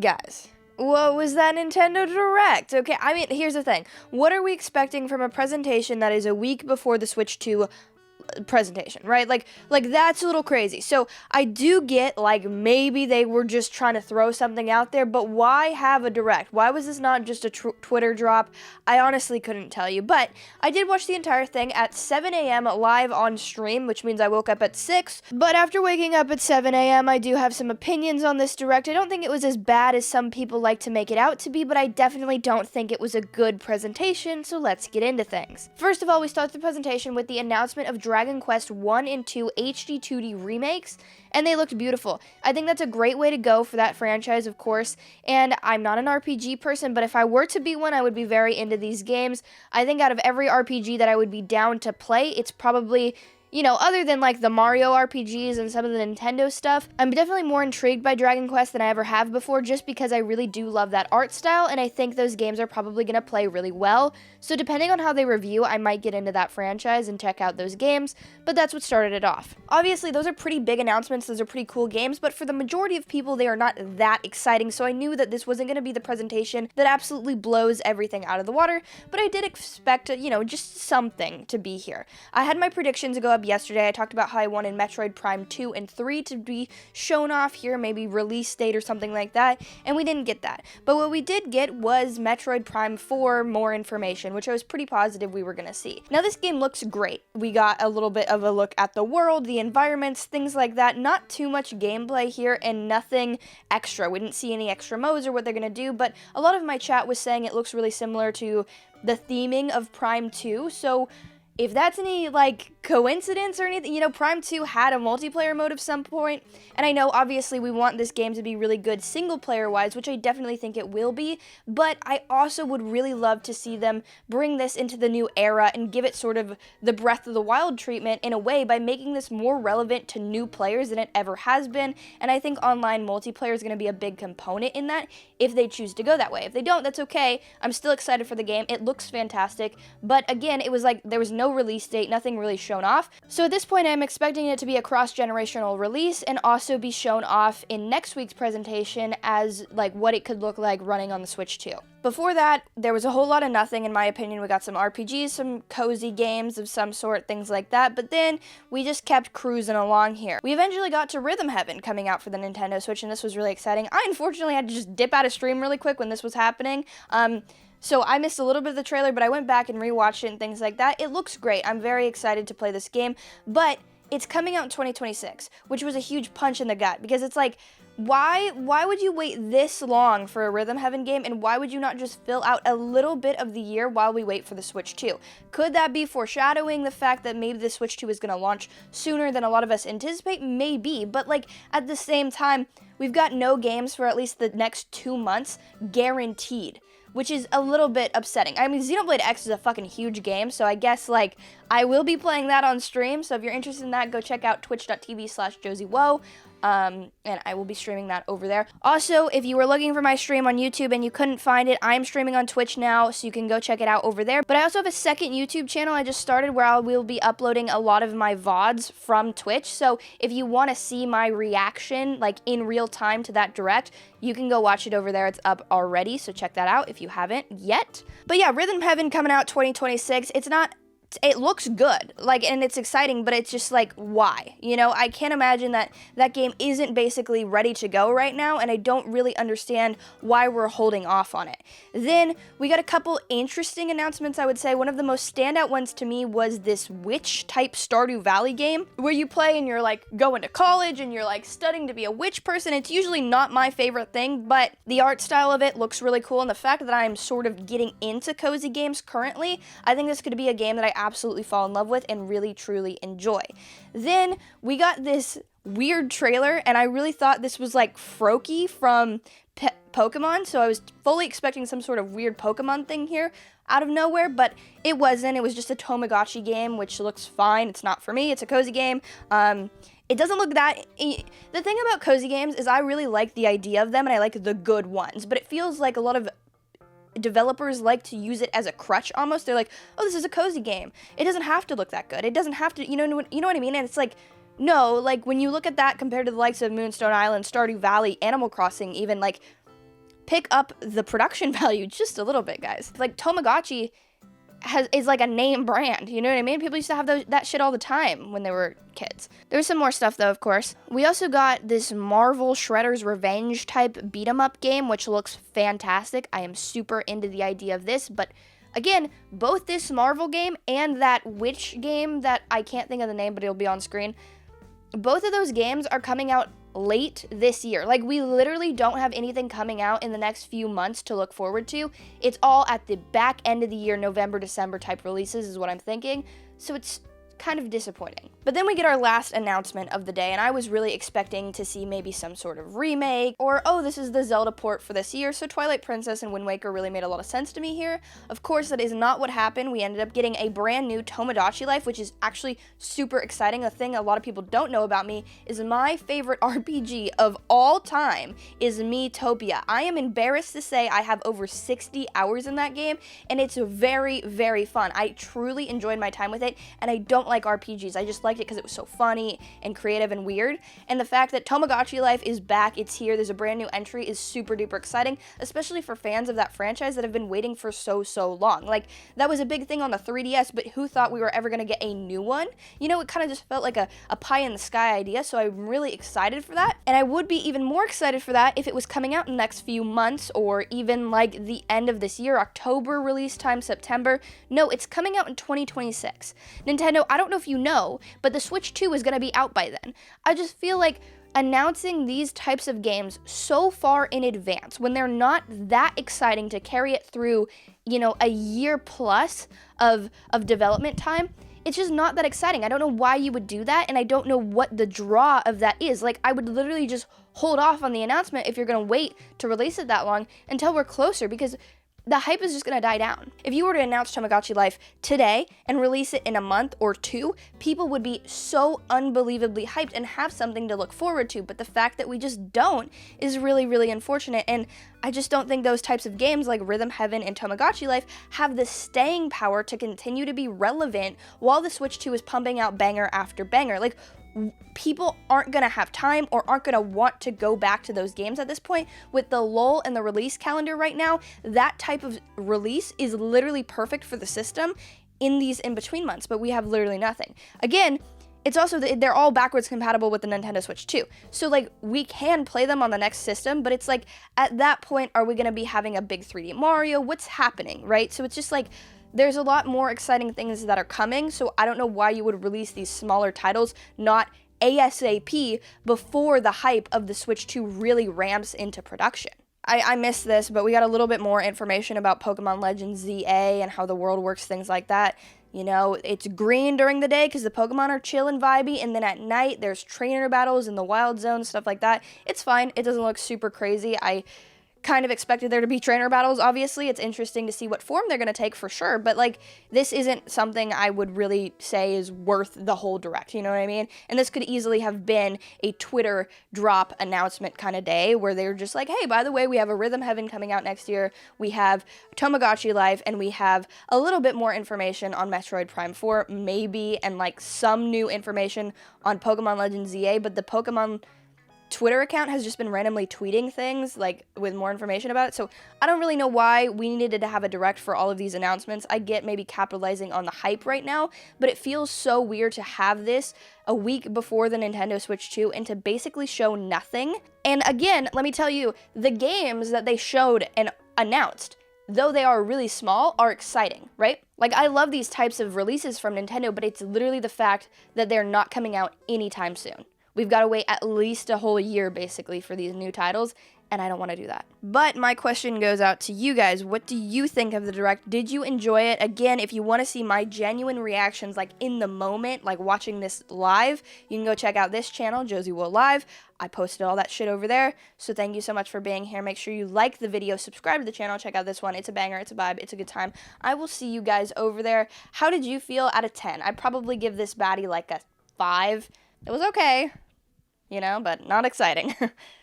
Guys, what was that Nintendo Direct? Okay, I mean, here's the thing. What are we expecting from a presentation that is a week before the Switch 2 presentation, right? Like that's a little crazy. So I do get, like, maybe they were just trying to throw something out there, but why have a direct? Why was this not just a Twitter drop? I honestly couldn't tell you, but I did watch the entire thing at 7 a.m. live on stream, which means I woke up at 6, but after waking up at 7 a.m., I do have some opinions on this direct. I don't think it was as bad as some people like to make it out to be, but I definitely don't think it was a good presentation, so let's get into things. First of all, we start the presentation with the announcement of Dragon Quest 1 and 2 HD 2D remakes, and they looked beautiful. I think that's a great way to go for that franchise, of course, and I'm not an RPG person, but if I were to be one, I would be very into these games. I think out of every RPG that I would be down to play, it's probably, you know, other than like the Mario RPGs and some of the Nintendo stuff, I'm definitely more intrigued by Dragon Quest than I ever have before, just because I really do love that art style, and I think those games are probably going to play really well. So depending on how they review, I might get into that franchise and check out those games, but that's what started it off. Obviously, those are pretty big announcements, those are pretty cool games, but for the majority of people, they are not that exciting, so I knew that this wasn't going to be the presentation that absolutely blows everything out of the water, but I did expect, you know, just something to be here. I had my predictions go up yesterday. I talked about how I wanted Metroid Prime 2 and 3 to be shown off here, maybe release date or something like that, and we didn't get that. But what we did get was Metroid Prime 4 more information, which I was pretty positive we were going to see. Now, this game looks great. We got a little bit of a look at the world, the environments, things like that. Not too much gameplay here and nothing extra. We didn't see any extra modes or what they're going to do, but a lot of my chat was saying it looks really similar to the theming of Prime 2, so if that's any, like, coincidence or anything, you know, Prime 2 had a multiplayer mode at some point, and I know, obviously, we want this game to be really good single-player-wise, which I definitely think it will be, but I also would really love to see them bring this into the new era and give it sort of the Breath of the Wild treatment in a way by making this more relevant to new players than it ever has been, and I think online multiplayer is going to be a big component in that if they choose to go that way. If they don't, that's okay. I'm still excited for the game. It looks fantastic, but again, it was like there was no release date, nothing really shown off. So at this point, I'm expecting it to be a cross-generational release and also be shown off in next week's presentation as like what it could look like running on the Switch 2. Before that, there was a whole lot of nothing, in my opinion. We got some RPGs, some cozy games of some sort, things like that, but then we just kept cruising along here. We eventually got to Rhythm Heaven coming out for the Nintendo Switch, and this was really exciting. I unfortunately had to just dip out of stream really quick when this was happening. So I missed a little bit of the trailer, but I went back and rewatched it and things like that. It looks great. I'm very excited to play this game, but it's coming out in 2026, which was a huge punch in the gut, because it's like, why would you wait this long for a Rhythm Heaven game, and why would you not just fill out a little bit of the year while we wait for the Switch 2? Could that be foreshadowing the fact that maybe the Switch 2 is going to launch sooner than a lot of us anticipate? Maybe, but like at the same time, we've got no games for at least the next 2 months guaranteed, which is a little bit upsetting. I mean, Xenoblade X is a fucking huge game, so I guess, like, I will be playing that on stream, so if you're interested in that, go check out twitch.tv/Josie Woah, and I will be streaming that over there. Also, if you were looking for my stream on YouTube and you couldn't find it, I'm streaming on Twitch now, so you can go check it out over there. But I also have a second YouTube channel I just started where I will be uploading a lot of my VODs from Twitch, so if you want to see my reaction, like, in real time to that direct, you can go watch it over there. It's up already, so check that out if you haven't yet. But yeah, Rhythm Heaven coming out 2026. It looks good, like, and it's exciting, but it's just like, why? You know, I can't imagine that game isn't basically ready to go right now, and I don't really understand why we're holding off on it. Then we got a couple interesting announcements, I would say. One of the most standout ones to me was this witch-type Stardew Valley game, where you play and you're, like, going to college and you're, like, studying to be a witch person. It's usually not my favorite thing, but the art style of it looks really cool, and the fact that I'm sort of getting into cozy games currently, I think this could be a game that I absolutely fall in love with and really truly enjoy. Then we got this weird trailer, and I really thought this was like Froakie from Pokemon, so I was fully expecting some sort of weird Pokemon thing here out of nowhere, but it wasn't. It was just a Tamagotchi game, which looks fine. It's not for me. It's a cozy game. It doesn't look that... The thing about cozy games is I really like the idea of them, and I like the good ones, but it feels like a lot of developers like to use it as a crutch almost. They're like, oh, this is a cozy game. It doesn't have to look that good. It doesn't have to, you know what I mean? And it's like, no, like, when you look at that compared to the likes of Moonstone Island, Stardew Valley, Animal Crossing even, like, pick up the production value just a little bit, guys. Like, Tamagotchi is like a name brand, you know what I mean? People used to have that shit all the time when they were kids. There's some more stuff though, of course. We also got this Marvel Shredder's Revenge type beat 'em up game, which looks fantastic. I am super into the idea of this, but again, both this Marvel game and that witch game that I can't think of the name, but it'll be on screen, both of those games are coming out late this year. Like, we literally don't have anything coming out in the next few months to look forward to. It's all at the back end of the year, November, December type releases is what I'm thinking. So it's kind of disappointing. But then we get our last announcement of the day, and I was really expecting to see maybe some sort of remake, or, oh, this is the Zelda port for this year, so Twilight Princess and Wind Waker really made a lot of sense to me here. Of course, that is not what happened. We ended up getting a brand new Tomodachi Life, which is actually super exciting. A thing a lot of people don't know about me is my favorite RPG of all time is Miitopia. I am embarrassed to say I have over 60 hours in that game, and it's very, very fun. I truly enjoyed my time with it, and I don't like RPGs. I just liked it because it was so funny and creative and weird. And the fact that Tomodachi Life is back, it's here, there's a brand new entry is super duper exciting, especially for fans of that franchise that have been waiting for so long. Like, that was a big thing on the 3DS, but who thought we were ever going to get a new one? You know, it kind of just felt like a pie in the sky idea, so I'm really excited for that. And I would be even more excited for that if it was coming out in the next few months, or even like the end of this year, October release time, September. No, it's coming out in 2026. Nintendo, I don't know if you know, but the Switch 2 is going to be out by then. I just feel like announcing these types of games so far in advance, when they're not that exciting to carry it through, you know, a year plus of development time, it's just not that exciting. I don't know why you would do that, and I don't know what the draw of that is. Like, I would literally just hold off on the announcement if you're going to wait to release it that long until we're closer, because the hype is just going to die down. If you were to announce Tomodachi Life today and release it in a month or two, people would be so unbelievably hyped and have something to look forward to. But the fact that we just don't is really, really unfortunate. And I just don't think those types of games like Rhythm Heaven and Tomodachi Life have the staying power to continue to be relevant while the Switch 2 is pumping out banger after banger. Like, people aren't going to have time or aren't going to want to go back to those games at this point. With the lull in the release calendar right now, that type of release is literally perfect for the system in these in-between months, but we have literally nothing. Again, it's also, they're all backwards compatible with the Nintendo Switch 2. So, like, we can play them on the next system, but it's like, at that point, are we going to be having a big 3D Mario? What's happening, right? So it's just like, there's a lot more exciting things that are coming, so I don't know why you would release these smaller titles, not ASAP, before the hype of the Switch 2 really ramps into production. I missed this, but we got a little bit more information about Pokemon Legends ZA and how the world works, things like that. You know, it's green during the day because the Pokemon are chill and vibey, and then at night there's trainer battles in the wild zone, stuff like that. It's fine. It doesn't look super crazy. I kind of expected there to be trainer battles, obviously. It's interesting to see what form they're going to take for sure, but like, this isn't something I would really say is worth the whole direct, you know what I mean? And this could easily have been a Twitter drop announcement kind of day where they were just like, hey, by the way, we have a Rhythm Heaven coming out next year, we have Tomodachi Life, and we have a little bit more information on Metroid Prime 4, maybe, and like some new information on Pokemon Legends ZA, but the Pokemon Twitter account has just been randomly tweeting things like with more information about it, so I don't really know why we needed to have a direct for all of these announcements. I get maybe capitalizing on the hype right now, but it feels so weird to have this a week before the Nintendo Switch 2 and to basically show nothing. And again, let me tell you, the games that they showed and announced, though they are really small, are exciting, right? Like, I love these types of releases from Nintendo, but it's literally the fact that they're not coming out anytime soon. We've got to wait at least a whole year, basically, for these new titles, and I don't want to do that. But my question goes out to you guys. What do you think of the Direct? Did you enjoy it? Again, if you want to see my genuine reactions, like in the moment, like watching this live, you can go check out this channel, Josie Woah Live. I posted all that shit over there, so thank you so much for being here. Make sure you like the video, subscribe to the channel, check out this one. It's a banger, it's a vibe, it's a good time. I will see you guys over there. How did you feel out of 10? I'd probably give this baddie like a 5. It was okay, you know, but not exciting.